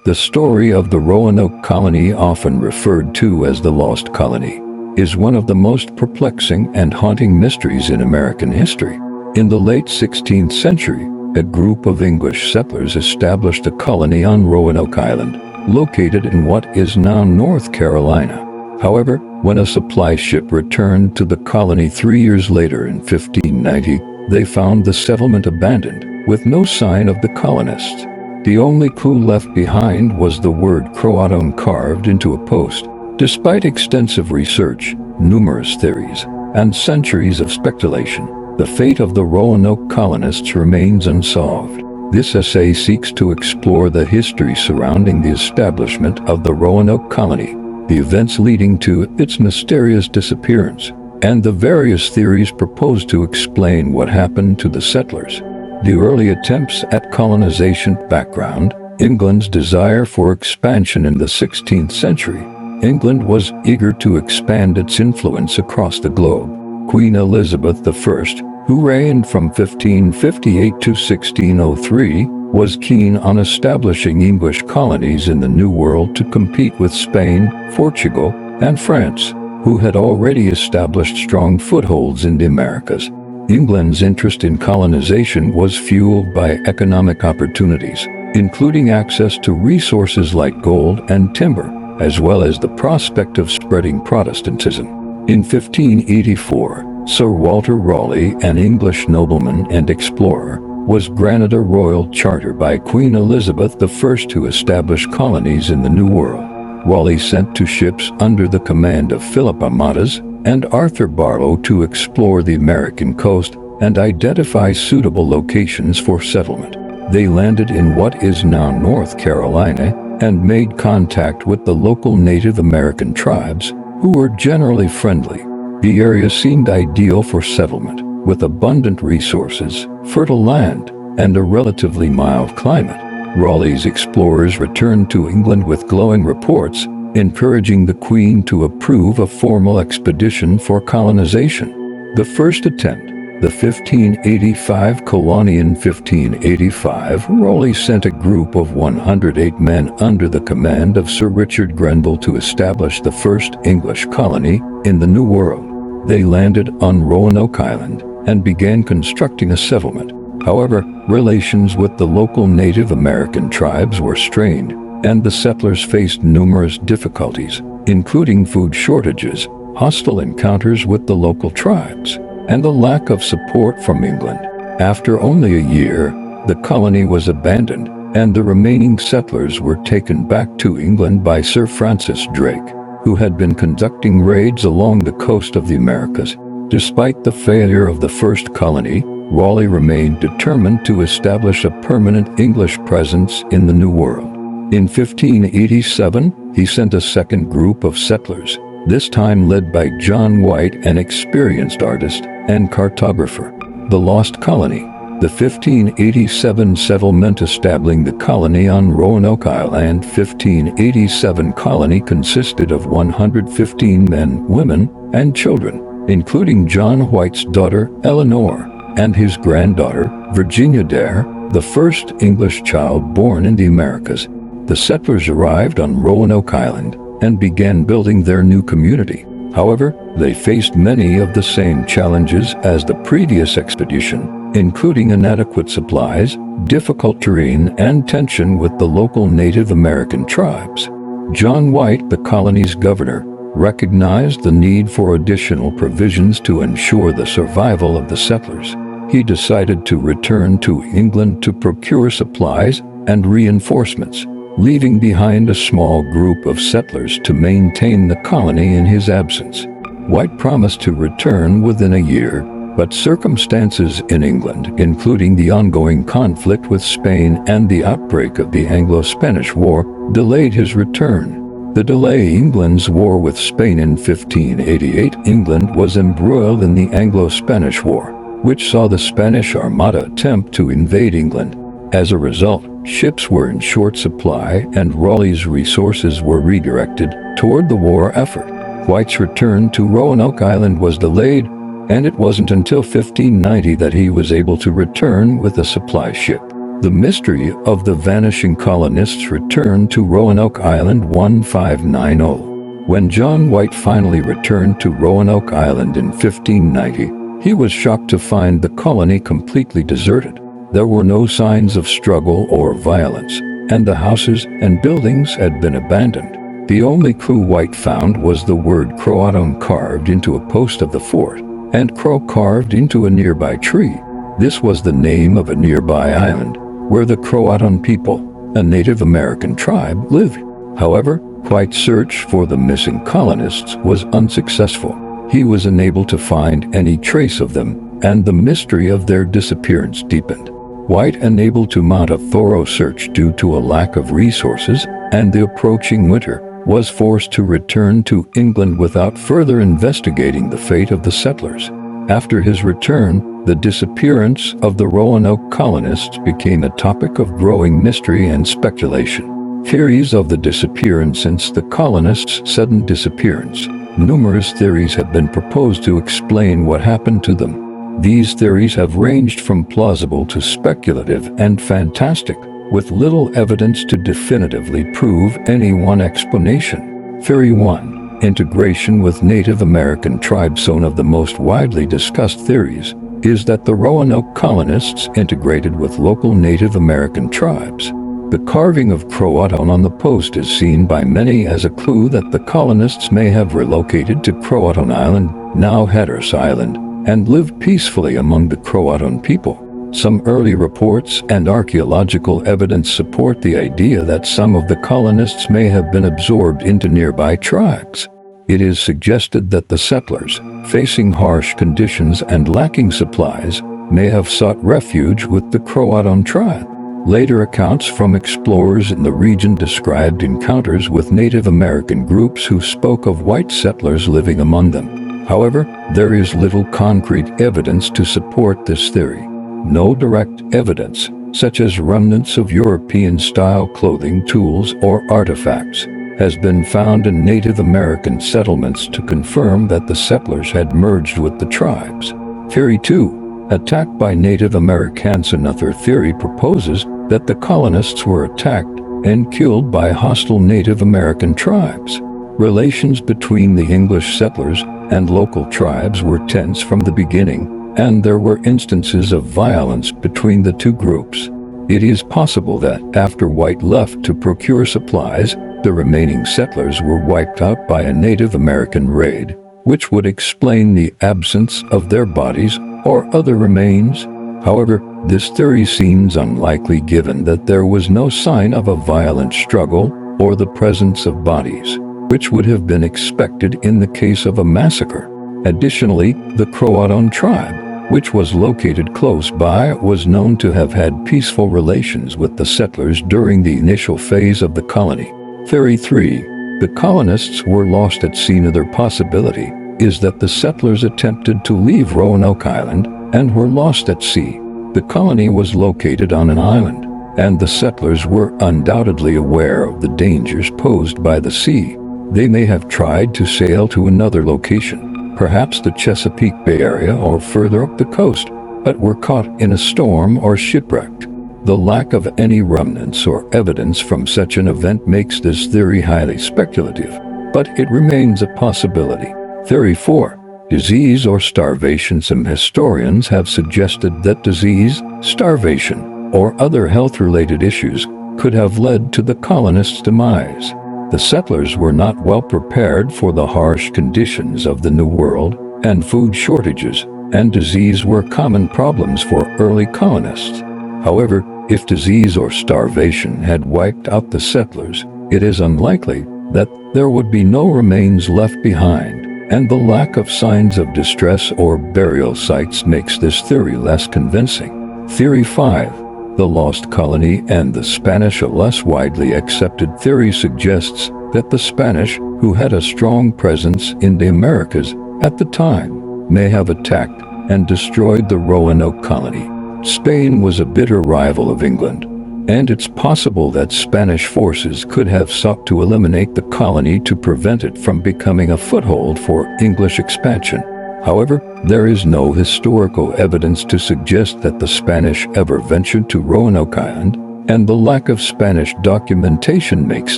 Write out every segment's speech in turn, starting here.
The story of the Roanoke colony, often referred to as the Lost Colony, is one of the most perplexing and haunting mysteries in American history. In the late 16th century, a group of English settlers established a colony on Roanoke Island, located in what is now North Carolina. However, when a supply ship returned to the colony 3 years later in 1590, they found the settlement abandoned, with no sign of the colonists. The only clue left behind was the word Croatoan carved into a post. Despite extensive research, numerous theories, and centuries of speculation, the fate of the Roanoke colonists remains unsolved. This essay seeks to explore the history surrounding the establishment of the Roanoke colony, the events leading to its mysterious disappearance, and the various theories proposed to explain what happened to the settlers. The early attempts at colonization. Background: England's desire for expansion. In the 16th century, England was eager to expand its influence across the globe. Queen Elizabeth I, who reigned from 1558 to 1603, was keen on establishing English colonies in the New World to compete with Spain, Portugal, and France, who had already established strong footholds in the Americas. England's interest in colonization was fueled by economic opportunities, including access to resources like gold and timber, as well as the prospect of spreading Protestantism. In 1584, Sir Walter Raleigh, an English nobleman and explorer, was granted a royal charter by Queen Elizabeth I to establish colonies in the New World. Raleigh sent two ships under the command of Philip Amadas and Arthur Barlow to explore the American coast and identify suitable locations for settlement. They landed in what is now North Carolina and made contact with the local Native American tribes, who were generally friendly. The area seemed ideal for settlement, with abundant resources, fertile land, and a relatively mild climate. Raleigh's explorers returned to England with glowing reports, encouraging the Queen to approve a formal expedition for colonization. The first attempt, the 1585 colony. In 1585, Raleigh sent a group of 108 men under the command of Sir Richard Grenville to establish the first English colony in the New World. They landed on Roanoke Island and began constructing a settlement. However, relations with the local Native American tribes were strained, and the settlers faced numerous difficulties, including food shortages, hostile encounters with the local tribes, and the lack of support from England. After only a year, the colony was abandoned, and the remaining settlers were taken back to England by Sir Francis Drake, who had been conducting raids along the coast of the Americas. Despite the failure of the first colony, Raleigh remained determined to establish a permanent English presence in the New World. In 1587, he sent a second group of settlers, this time led by John White, an experienced artist and cartographer. The Lost Colony. The 1587 settlement establishing the colony on Roanoke Island. 1587 colony consisted of 115 men, women, and children, including John White's daughter, Eleanor, and his granddaughter, Virginia Dare, the first English child born in the Americas. The settlers arrived on Roanoke Island and began building their new community. However, they faced many of the same challenges as the previous expedition, including inadequate supplies, difficult terrain, and tension with the local Native American tribes. John White, the colony's governor, recognized the need for additional provisions to ensure the survival of the settlers. He decided to return to England to procure supplies and reinforcements, leaving behind a small group of settlers to maintain the colony in his absence. White promised to return within a year, but circumstances in England, including the ongoing conflict with Spain and the outbreak of the Anglo-Spanish War, delayed his return. The delay. England's war with Spain. In 1588, England was embroiled in the Anglo-Spanish War, which saw the Spanish Armada attempt to invade England. As a result, ships were in short supply and Raleigh's resources were redirected toward the war effort. White's return to Roanoke Island was delayed, and it wasn't until 1590 that he was able to return with a supply ship. The mystery of the vanishing colonists returned to Roanoke Island 1590. When John White finally returned to Roanoke Island in 1590, he was shocked to find the colony completely deserted. There were no signs of struggle or violence, and the houses and buildings had been abandoned. The only clue White found was the word Croatoan carved into a post of the fort, and Crow carved into a nearby tree. This was the name of a nearby island, where the Croatoan people, a Native American tribe, lived. However, White's search for the missing colonists was unsuccessful. He was unable to find any trace of them, and the mystery of their disappearance deepened. White, unable to mount a thorough search due to a lack of resources and the approaching winter, was forced to return to England without further investigating the fate of the settlers. After his return, the disappearance of the Roanoke colonists became a topic of growing mystery and speculation. Theories of the disappearance since the colonists' sudden disappearance. Numerous theories have been proposed to explain what happened to them. These theories have ranged from plausible to speculative and fantastic, with little evidence to definitively prove any one explanation. Theory 1. Integration with Native American tribes. One of the most widely discussed theories is that the Roanoke colonists integrated with local Native American tribes. The carving of Croatoan on the post is seen by many as a clue that the colonists may have relocated to Croatoan Island, now Hatteras Island, and lived peacefully among the Croatoan people. Some early reports and archaeological evidence support the idea that some of the colonists may have been absorbed into nearby tribes. It is suggested that the settlers, facing harsh conditions and lacking supplies, may have sought refuge with the Croatoan tribe. Later accounts from explorers in the region described encounters with Native American groups who spoke of white settlers living among them. However, there is little concrete evidence to support this theory. No direct evidence, such as remnants of European-style clothing, tools, or artifacts, has been found in Native American settlements to confirm that the settlers had merged with the tribes. Theory 2. Attack by Native Americans. Another theory proposes that the colonists were attacked and killed by hostile Native American tribes. Relations between the English settlers and local tribes were tense from the beginning, and there were instances of violence between the two groups. It is possible that after White left to procure supplies, the remaining settlers were wiped out by a Native American raid, which would explain the absence of their bodies or other remains. However, this theory seems unlikely given that there was no sign of a violent struggle or the presence of bodies, which would have been expected in the case of a massacre. Additionally, the Croatoan tribe, which was located close by, was known to have had peaceful relations with the settlers during the initial phase of the colony. Theory 3. The colonists were lost at sea. Another possibility is that the settlers attempted to leave Roanoke Island and were lost at sea. The colony was located on an island, and the settlers were undoubtedly aware of the dangers posed by the sea. They may have tried to sail to another location, perhaps the Chesapeake Bay area or further up the coast, but were caught in a storm or shipwrecked. The lack of any remnants or evidence from such an event makes this theory highly speculative, but it remains a possibility. Theory 4. Disease or starvation. Some historians have suggested that disease, starvation, or other health-related issues could have led to the colonists' demise. The settlers were not well prepared for the harsh conditions of the New World, and food shortages and disease were common problems for early colonists. However, if disease or starvation had wiped out the settlers, it is unlikely that there would be no remains left behind, and the lack of signs of distress or burial sites makes this theory less convincing. Theory 5. The lost colony and the Spanish. A less widely accepted theory suggests that the Spanish, who had a strong presence in the Americas at the time, may have attacked and destroyed the Roanoke colony. Spain was a bitter rival of England, and it's possible that Spanish forces could have sought to eliminate the colony to prevent it from becoming a foothold for English expansion. However, there is no historical evidence to suggest that the Spanish ever ventured to Roanoke Island, and the lack of Spanish documentation makes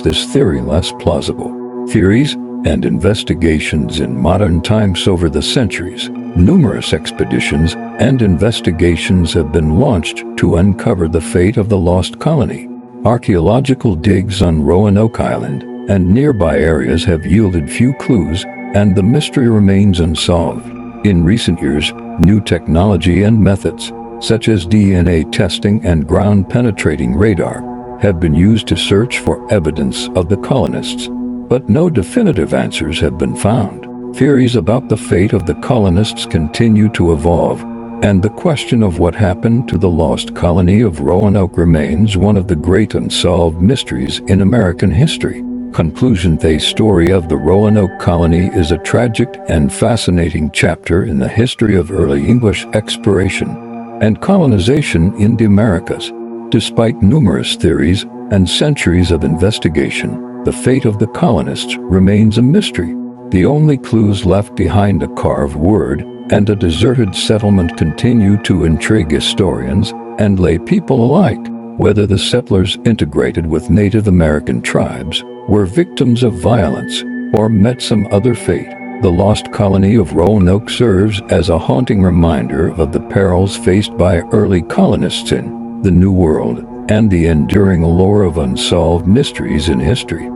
this theory less plausible. Theories and investigations in modern times. Over the centuries, numerous expeditions and investigations have been launched to uncover the fate of the lost colony. Archaeological digs on Roanoke Island and nearby areas have yielded few clues, and the mystery remains unsolved. In recent years, new technology and methods, such as DNA testing and ground-penetrating radar, have been used to search for evidence of the colonists, but no definitive answers have been found. Theories about the fate of the colonists continue to evolve, and the question of what happened to the lost colony of Roanoke remains one of the great unsolved mysteries in American history. Conclusion: the story of the Roanoke colony is a tragic and fascinating chapter in the history of early English exploration and colonization in the Americas. Despite numerous theories and centuries of investigation, the fate of the colonists remains a mystery. The only clues left behind, a carved word and a deserted settlement, continue to intrigue historians and lay people alike. Whether the settlers integrated with Native American tribes, were victims of violence, or met some other fate, the lost colony of Roanoke serves as a haunting reminder of the perils faced by early colonists in the New World and the enduring allure of unsolved mysteries in history.